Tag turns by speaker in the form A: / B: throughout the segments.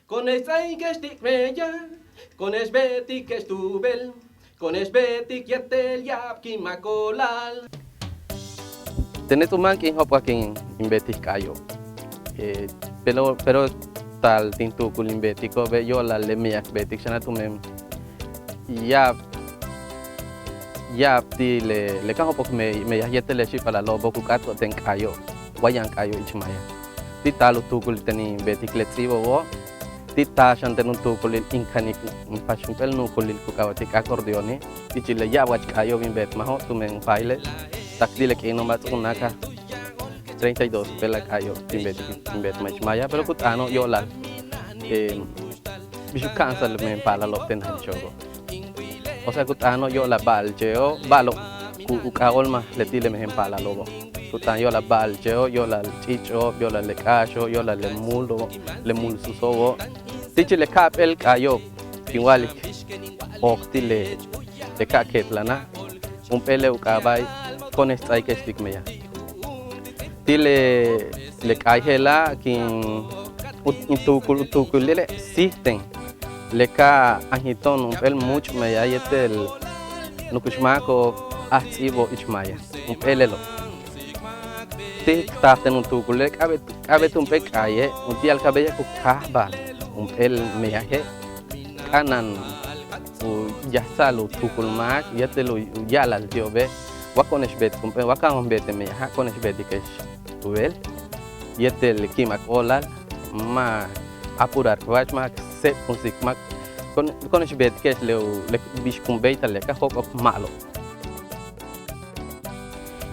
A: Con esaigestik meja, con esbetik estubel, con esbetik yetel yapki makolal. Tenés un man que hopa que inbetik kayo. Pero tal tintu kulimbetiko be yo la lemiak betik sana tumem. Ya ti le kan hopok me yetele shi para lobo kukato ten kayo. Wayan kayo ichmaya. Ti talu tukul teni betik letsibo wo. Tita shanten tukul inkanik pashumpel nukul kukawatik akordeone. Ichile ya wach kayo bimbet maho tumen baile. Takdile que no más unaka 32 pela kayo timbet machmaya pero kutano yola bisu cancel me pala lo ten hanchogo o sea kutano yola baljeo balo ku kaolma letile me pala lobo kutan yola baljeo yola chicho yola le kasho yola le mul susogo tichile kapel kayo kinwali oktile de kaketlana un pele ukabay con esta hay que estigmea. Dile le cae quien intuculile existen le ca agiton un pel mucho me ya yetel nukushmako activo ichmaya un pelelo. Ti taten un tucule cabe un pe calle un día al cabello ku kahba un pel me ya kanan ya salu tuculmak yetelu yala tío be wakonesh bet kumpe wakang bete me ha konesh betikesh tuvel yetel kimak olal ma apurar wach mak se musik mak konesh betikesh le bish kumbeita le ka hok malo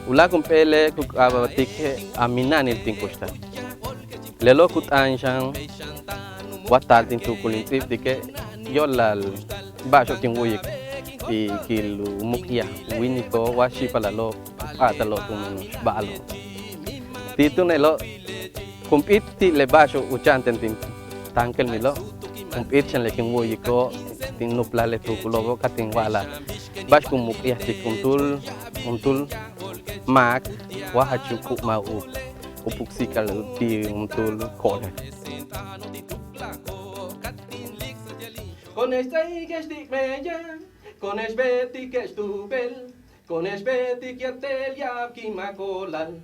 A: ula kumpele kuk abatike aminani tinkushta lelo kut anshan watal tin tukulin trip dike yolal basho tinguyik y kilu mukia winiko washi palalo atalo tum balo tito nelo kumpiti le basho uchanten tin tankel nilo kumpit chen le kinwuyiko tin nupla le tukulobo katin wala bash kum mukia untul mak wahachu ma upuksikal ti untul kole con esta igestik meja con esbetik estubel, con esbetik yetel yapki makolal.